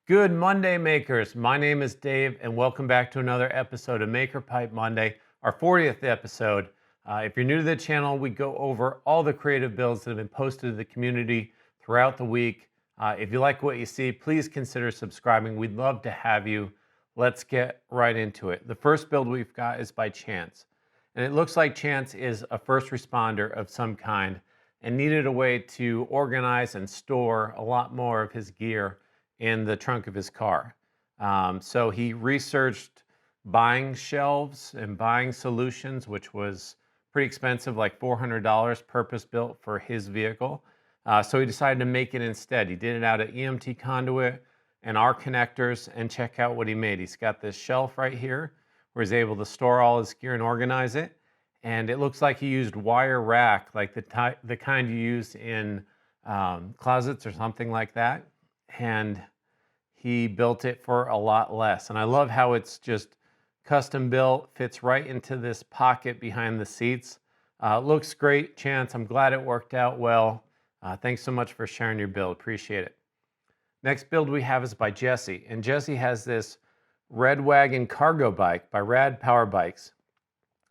Good Monday, makers. My name is Dave, and welcome back to another episode of Maker Pipe Monday, our 40th episode. If you're new to the channel, we go over all the creative builds that have been posted to the community throughout the week. If you like what you see, please consider subscribing. We'd love to have you. Let's get right into it. The first build we've got is by Chance, and it looks like Chance is a first responder of some kind and needed a way to organize and store a lot more of his gear in the trunk of his car. So he researched buying shelves and buying solutions, which was pretty expensive, like $400, purpose built for his vehicle. So he decided to make it instead. He did it out of EMT conduit and our connectors, and check out what he made. He's got this shelf right here where he's able to store all his gear and organize it. And it looks like he used wire rack, like the kind you use in closets or something like that. And he built it for a lot less. And I love how it's just custom built, fits right into this pocket behind the seats. Looks great, Chance. I'm glad it worked out well. Thanks so much for sharing your build. Appreciate it. Next build we have is by Jesse. And Jesse has this Red Wagon cargo bike by Rad Power Bikes.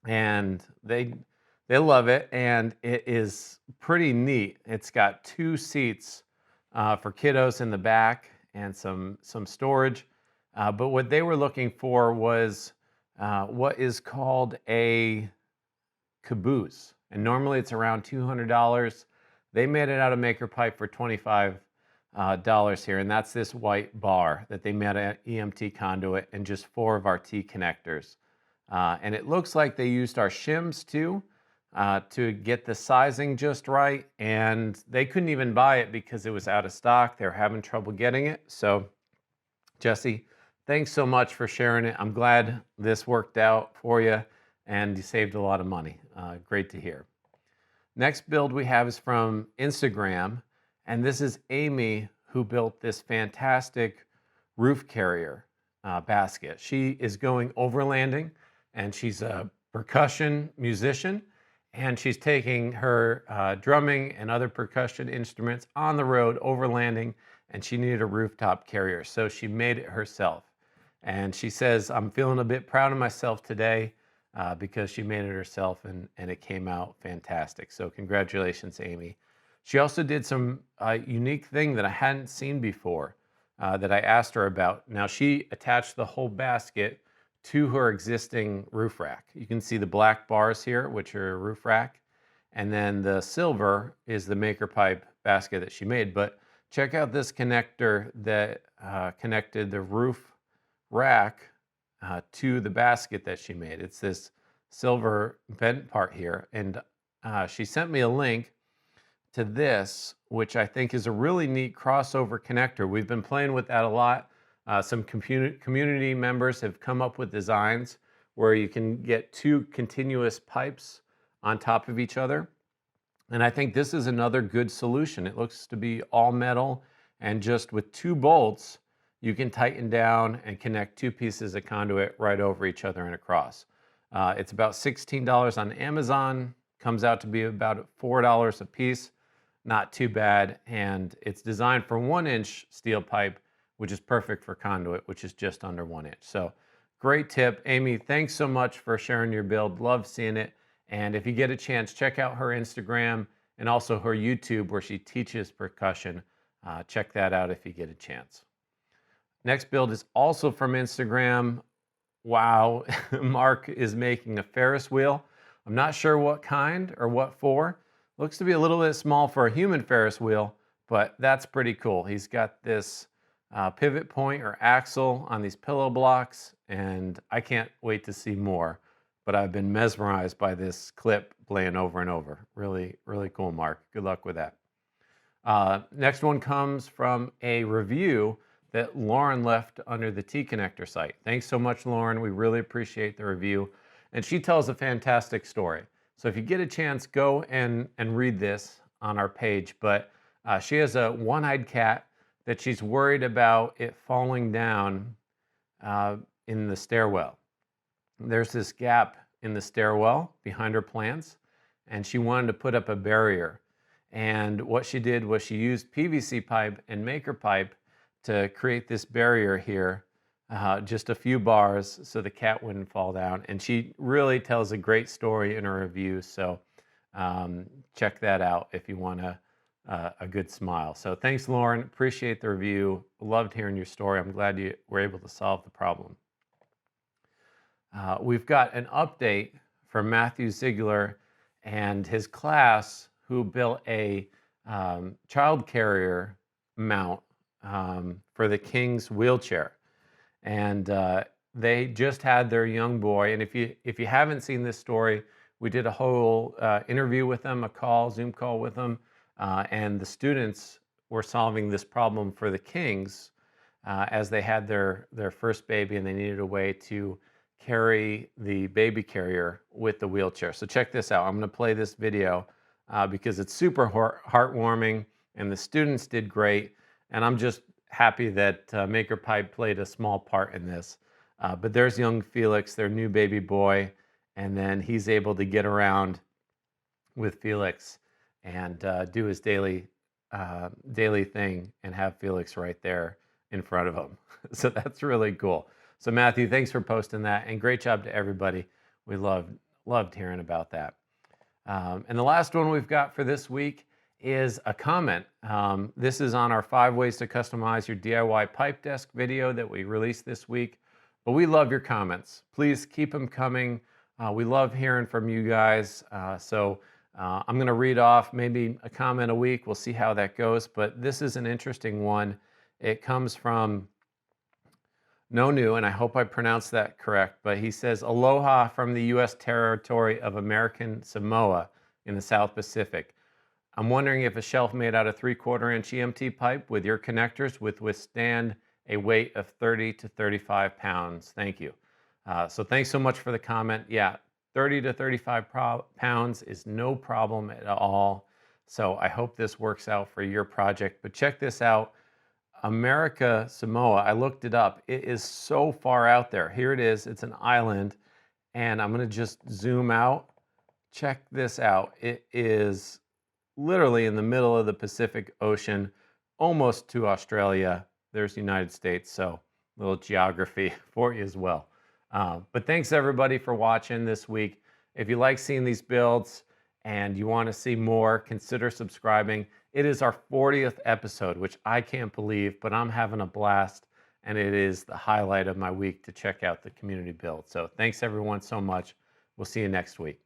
And they love it, and it is pretty neat. It's got two seats for kiddos in the back and some storage. But what they were looking for was what is called a caboose. And normally it's around $200. They made it out of Maker Pipe for $25 here. And that's this white bar that they made at EMT conduit and just 4 of our T connectors. And it looks like they used our shims too to get the sizing just right, and they couldn't even buy it because it was out of stock. They were having trouble getting it. So Jesse, thanks so much for sharing it. I'm glad this worked out for you and you saved a lot of money. Great to hear. Next build we have is from Instagram, and this is Amy, who built this fantastic roof carrier basket. She is going overlanding, and she's a percussion musician, and she's taking her drumming and other percussion instruments on the road overlanding, and she needed a rooftop carrier, so she made it herself. And she says, I'm feeling a bit proud of myself today because she made it herself, and it came out fantastic. So congratulations, Amy. She also did some unique thing that I hadn't seen before that I asked her about. Now, she attached the whole basket to her existing roof rack. You can see the black bars here, which are a roof rack, and then the silver is the Maker Pipe basket that she made. But check out this connector that connected the roof rack to the basket that she made. It's this silver bent part here, and she sent me a link to this, which I think is a really neat crossover connector. We've been playing with that a lot. Some community members have come up with designs where you can get 2 continuous pipes on top of each other. And I think this is another good solution. It looks to be all metal, and just with 2 bolts, you can tighten down and connect 2 pieces of conduit right over each other and across. It's about $16 on Amazon, comes out to be about $4 a piece. Not too bad, and it's designed for 1-inch steel pipe, which is perfect for conduit, which is just under 1 inch. So great tip. Amy, thanks so much for sharing your build. Love seeing it. And if you get a chance, check out her Instagram and also her YouTube where she teaches percussion. Check that out if you get a chance. Next build is also from Instagram. Wow, Mark is making a Ferris wheel. I'm not sure what kind or what for. Looks to be a little bit small for a human Ferris wheel, but that's pretty cool. He's got this pivot point or axle on these pillow blocks, and I can't wait to see more. But I've been mesmerized by this clip playing over and over. Really, really cool, Mark. Good luck with that. Next one comes from a review that Lauren left under the T-Connector site. Thanks so much, Lauren. We really appreciate the review. And she tells a fantastic story. So if you get a chance, go and read this on our page. But she has a one-eyed cat that she's worried about it falling down in the stairwell. There's this gap in the stairwell behind her plants, and she wanted to put up a barrier. And what she did was she used PVC pipe and Maker Pipe to create this barrier here, just a few bars so the cat wouldn't fall down. And she really tells a great story in her review. So check that out if you want a good smile. So thanks, Lauren. Appreciate the review. Loved hearing your story. I'm glad you were able to solve the problem. We've got an update from Matthew Ziegler and his class, who built a child carrier mount for the King's wheelchair. And they just had their young boy. And if you haven't seen this story, we did a whole interview with them, a Zoom call with them, and the students were solving this problem for the Kings as they had their first baby, and they needed a way to carry the baby carrier with the wheelchair. So check this out. I'm going to play this video because it's super heartwarming, and the students did great. And I'm just happy that MakerPipe played a small part in this. But there's young Felix, their new baby boy, and then he's able to get around with Felix and do his daily thing and have Felix right there in front of him. So that's really cool. So Matthew, thanks for posting that, and great job to everybody. We loved hearing about that. And the last one we've got for this week is a comment. This is on our 5 ways to customize your DIY pipe desk video that we released this week. But we love your comments. Please keep them coming. We love hearing from you guys. So I'm going to read off maybe a comment a week. We'll see how that goes. But this is an interesting one. It comes from Nonu, and I hope I pronounced that correct. But he says, "Aloha from the U.S. territory of American Samoa in the South Pacific. I'm wondering if a shelf made out of 3/4 inch EMT pipe with your connectors would withstand a weight of 30 to 35 pounds. Thank you." So thanks so much for the comment. Yeah, 30 to 35 pounds is no problem at all. So I hope this works out for your project. But check this out. America Samoa, I looked it up. It is so far out there. Here it is. It's an island. And I'm going to just zoom out. Check this out. It is literally in the middle of the Pacific Ocean, almost to Australia. There's the United States, so a little geography for you as well. But thanks everybody for watching this week. If you like seeing these builds and you want to see more, consider subscribing. It is our 40th episode, which I can't believe, but I'm having a blast, and it is the highlight of my week to check out the community build. So thanks everyone so much. We'll see you next week.